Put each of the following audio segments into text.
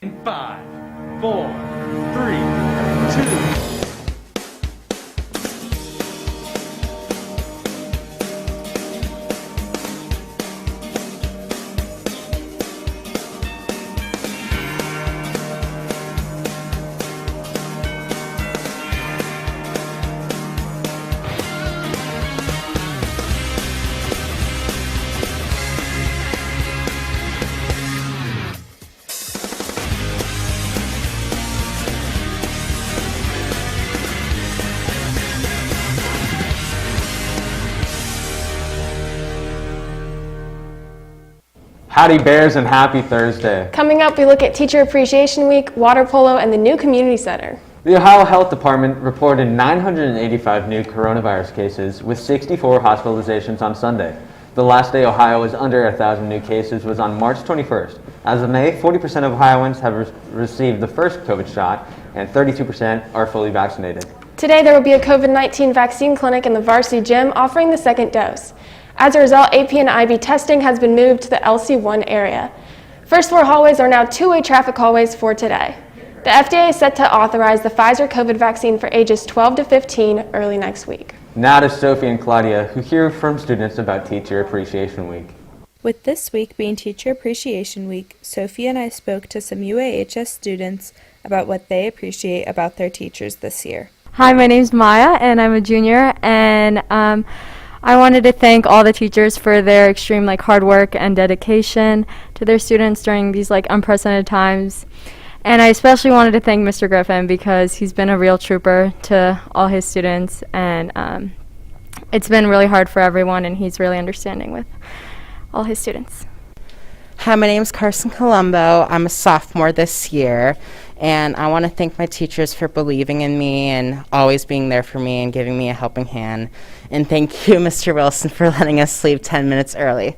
In 5, 4, 3, 2. Howdy Bears and happy Thursday. Coming up, we look at Teacher Appreciation Week, water polo, and the new community center. The Ohio Health Department reported 985 new coronavirus cases with 64 hospitalizations on Sunday. The last day Ohio was under 1,000 new cases was on March 21st. As of May, 40% of Ohioans have received the first COVID shot and 32% are fully vaccinated. Today, there will be a COVID-19 vaccine clinic in the varsity gym offering the second dose. As a result, AP and IB testing has been moved to the LC1 area. First floor hallways are now two-way traffic hallways for today. The FDA is set to authorize the Pfizer COVID vaccine for ages 12 to 15 early next week. Now to Sophie and Claudia, who hear from students about Teacher Appreciation Week. With this week being Teacher Appreciation Week, Sophie and I spoke to some UAHS students about what they appreciate about their teachers this year. Hi, my name's Maya, and I'm a junior, and I wanted to thank all the teachers for their extreme hard work and dedication to their students during these unprecedented times. And I especially wanted to thank Mr. Griffin because he's been a real trooper to all his students, and it's been really hard for everyone, and he's really understanding with all his students. Hi, my name is Carson Colombo. I'm a sophomore this year, and I want to thank my teachers for believing in me and always being there for me and giving me a helping hand. And thank you, Mr. Wilson, for letting us leave 10 minutes early.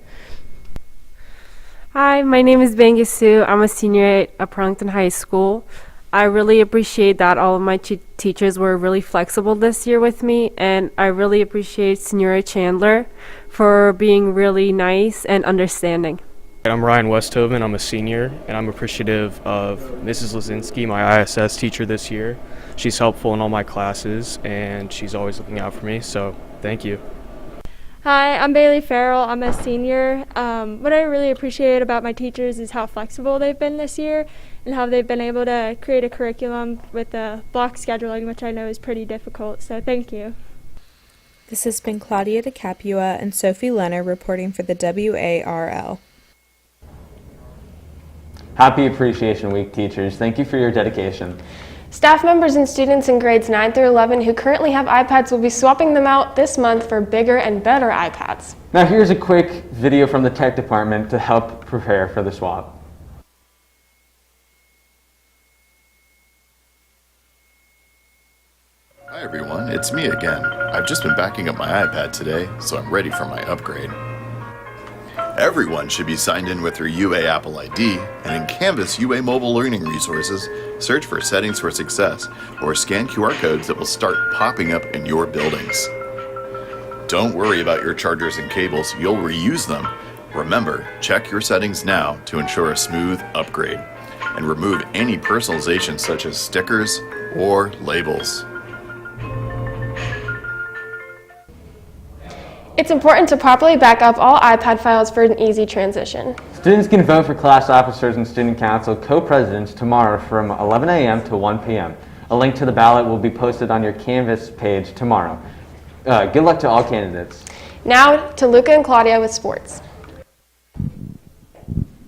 Hi, my name is Bangisu. I'm a senior at Arlington High School. I really appreciate that all of my teachers were really flexible this year with me, and I really appreciate Senora Chandler for being really nice and understanding. I'm Ryan Westhoven. I'm a senior, and I'm appreciative of Mrs. Lazinski, my ISS teacher this year. She's helpful in all my classes, and she's always looking out for me, so thank you. Hi, I'm Bailey Farrell. I'm a senior. What I really appreciate about my teachers is how flexible they've been this year and how they've been able to create a curriculum with the block scheduling, which I know is pretty difficult, so thank you. This has been Claudia DeCapua and Sophie Leonard reporting for the WARL. Happy Appreciation Week, teachers. Thank you for your dedication. Staff members and students in grades 9 through 11 who currently have iPads will be swapping them out this month for bigger and better iPads. Now here's a quick video from the tech department to help prepare for the swap. Hi everyone, it's me again. I've just been backing up my iPad today, so I'm ready for my upgrade. Everyone should be signed in with their UA Apple ID, and in Canvas UA Mobile Learning Resources, search for Settings for Success or scan QR codes that will start popping up in your buildings. Don't worry about your chargers and cables, you'll reuse them. Remember, check your settings now to ensure a smooth upgrade, and remove any personalization such as stickers or labels. It's important to properly back up all iPad files for an easy transition. Students can vote for class officers and student council co-presidents tomorrow from 11 a.m. to 1 p.m. A link to the ballot will be posted on your Canvas page tomorrow. Good luck to all candidates. Now to Luca and Claudia with sports.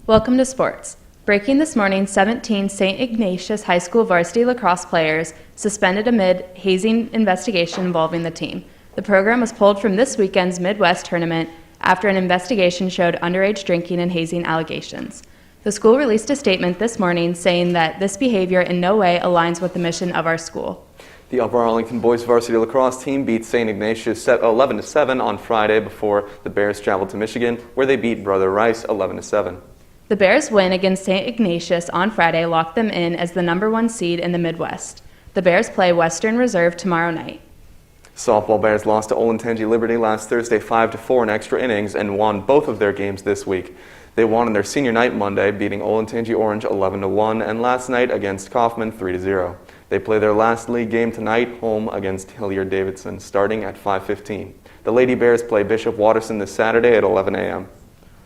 Welcome to sports. Breaking this morning, 17 St. Ignatius High School varsity lacrosse players suspended amid hazing investigation involving the team. The program was pulled from this weekend's Midwest tournament after an investigation showed underage drinking and hazing allegations. The school released a statement this morning saying that this behavior in no way aligns with the mission of our school. The Upper Arlington boys varsity lacrosse team beat St. Ignatius 11-7 on Friday before the Bears traveled to Michigan, where they beat Brother Rice 11-7. The Bears' win against St. Ignatius on Friday locked them in as the #1 seed in the Midwest. The Bears play Western Reserve tomorrow night. Softball Bears lost to Olentangy Liberty last Thursday 5-4 in extra innings and won both of their games this week. They won on their senior night Monday, beating Olentangy Orange 11-1, and last night against Kaufman 3-0. They play their last league game tonight, home against Hilliard-Davidson, starting at 5:15. The Lady Bears play Bishop Watterson this Saturday at 11 a.m.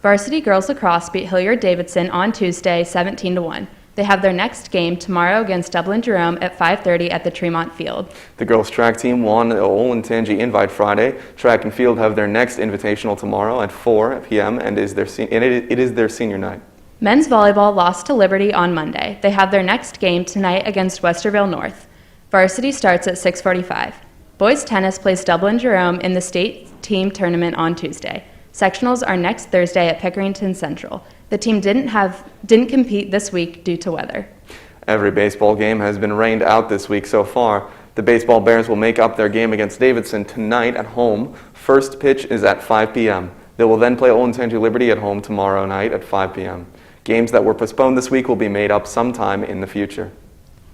Varsity girls lacrosse beat Hilliard-Davidson on Tuesday 17-1. They have their next game tomorrow against Dublin Jerome at 5:30 at the Tremont Field. The girls' track team won the Olentangy Invite Friday. Track and field have their next invitational tomorrow at 4 p.m. and it is their senior night. Men's volleyball lost to Liberty on Monday. They have their next game tonight against Westerville North. Varsity starts at 6:45. Boys tennis plays Dublin Jerome in the state team tournament on Tuesday. Sectionals are next Thursday at Pickerington Central. The team didn't compete this week due to weather. Every baseball game has been rained out this week so far. The Baseball Bears will make up their game against Davidson tonight at home. First pitch is at 5 p.m. They will then play Olentangy Liberty at home tomorrow night at 5 p.m. Games that were postponed this week will be made up sometime in the future.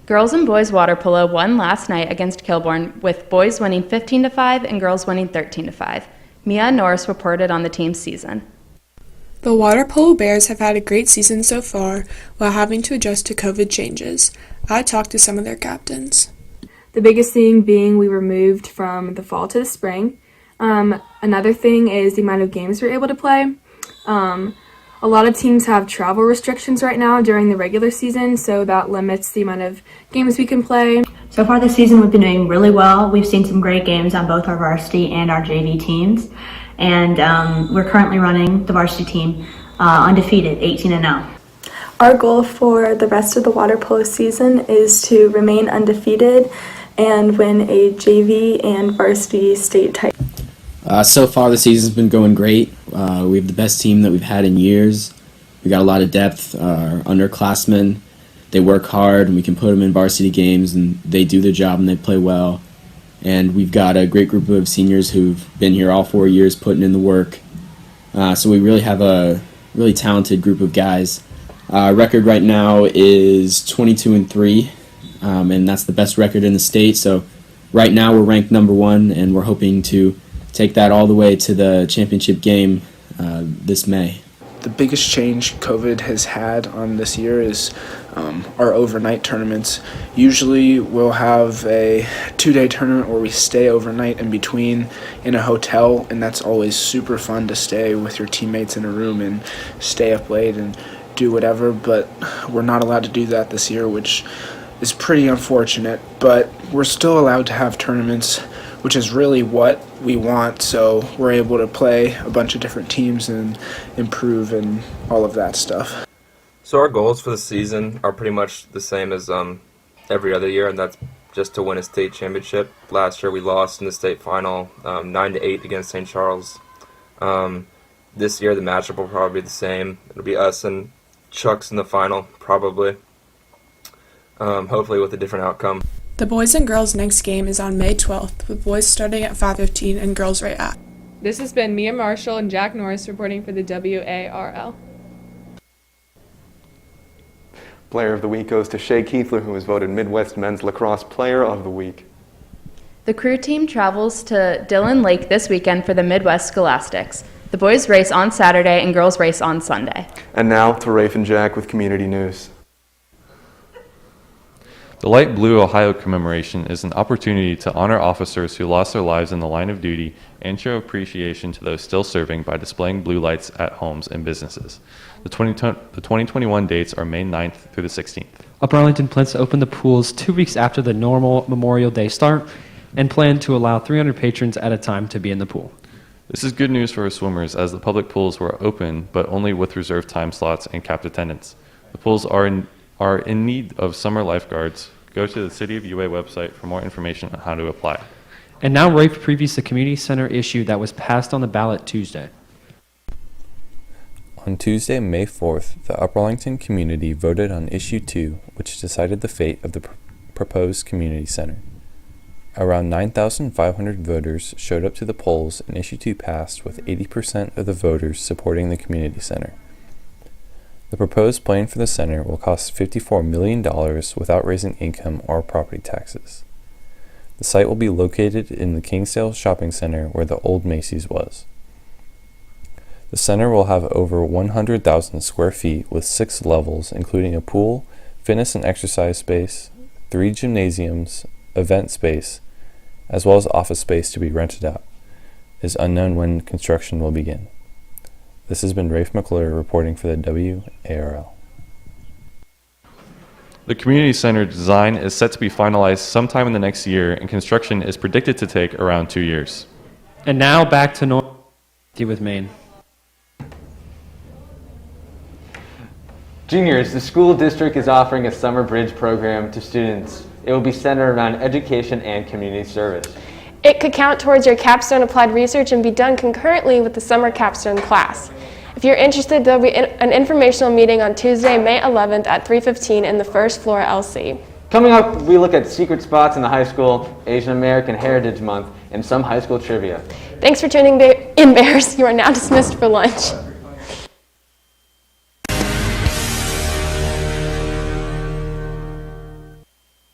Girls and boys water polo won last night against Kilbourne, with boys winning 15-5 and girls winning 13-5. Mia Norris reported on the team's season. The Water Polo Bears have had a great season so far while having to adjust to COVID changes. I talked to some of their captains. The biggest thing being we were moved from the fall to the spring. Another thing is the amount of games we're able to play. A lot of teams have travel restrictions right now during the regular season, so that limits the amount of games we can play. So far this season, we've been doing really well. We've seen some great games on both our varsity and our JV teams. And we're currently running the varsity team undefeated, 18-0. Our goal for the rest of the water polo season is to remain undefeated and win a JV and varsity state title. So far the season's been going great. We have the best team that we've had in years. We got a lot of depth. Our underclassmen, they work hard, and we can put them in varsity games, and they do their job and they play well. And we've got a great group of seniors who've been here all 4 years putting in the work. So we really have a really talented group of guys. Our record right now is 22-3, and that's the best record in the state. So right now we're ranked number 1, and we're hoping to take that all the way to the championship game this May. The biggest change COVID has had on this year is our overnight tournaments. Usually we'll have a 2-day tournament where we stay overnight in between in a hotel, and that's always super fun to stay with your teammates in a room and stay up late and do whatever, but we're not allowed to do that this year, which is pretty unfortunate, but we're still allowed to have tournaments, which is really what we want, so we're able to play a bunch of different teams and improve and all of that stuff. So our goals for the season are pretty much the same as every other year, and that's just to win a state championship. Last year we lost in the state final 9-8 against St. Charles. This year the matchup will probably be the same. It'll be us and Chucks in the final, probably. Hopefully with a different outcome. The boys and girls next game is on May 12th, with boys starting at 5:15 and girls right at. This has been Mia Marshall and Jack Norris reporting for the WARL. Player of the Week goes to Shay Keithler, who was voted Midwest Men's Lacrosse Player of the Week. The crew team travels to Dillon Lake this weekend for the Midwest Scholastics. The boys race on Saturday and girls race on Sunday. And now to Rafe and Jack with community news. The Light Blue Ohio commemoration is an opportunity to honor officers who lost their lives in the line of duty and show appreciation to those still serving by displaying blue lights at homes and businesses. The 2021 dates are May 9th through the 16th. Upper Arlington plans to open the pools 2 weeks after the normal Memorial Day start and plan to allow 300 patrons at a time to be in the pool. This is good news for our swimmers, as the public pools were open but only with reserved time slots and capped attendance. The pools are in need of summer lifeguards. Go to the City of UA website for more information on how to apply. And now Rafe previews the community center issue that was passed on the ballot Tuesday. On Tuesday, May 4th, the Upper Arlington community voted on Issue 2, which decided the fate of the proposed community center. Around 9,500 voters showed up to the polls, and Issue 2 passed with 80% of the voters supporting the community center. The proposed plan for the center will cost $54 million without raising income or property taxes. The site will be located in the Kingsdale Shopping Center where the old Macy's was. The center will have over 100,000 square feet with 6 levels, including a pool, fitness and exercise space, 3 gymnasiums, event space, as well as office space to be rented out. It is unknown when construction will begin. This has been Rafe McClure reporting for the WARL. The community center design is set to be finalized sometime in the next year, and construction is predicted to take around 2 years. And now back to normal with Maine. Juniors, the school district is offering a summer bridge program to students. It will be centered around education and community service. It could count towards your capstone applied research and be done concurrently with the summer capstone class. If you're interested, there will be an informational meeting on Tuesday, May 11th at 3:15 in the first floor LC. Coming up, we look at secret spots in the high school, Asian American Heritage Month, and some high school trivia. Thanks for tuning in, Bears. You are now dismissed for lunch.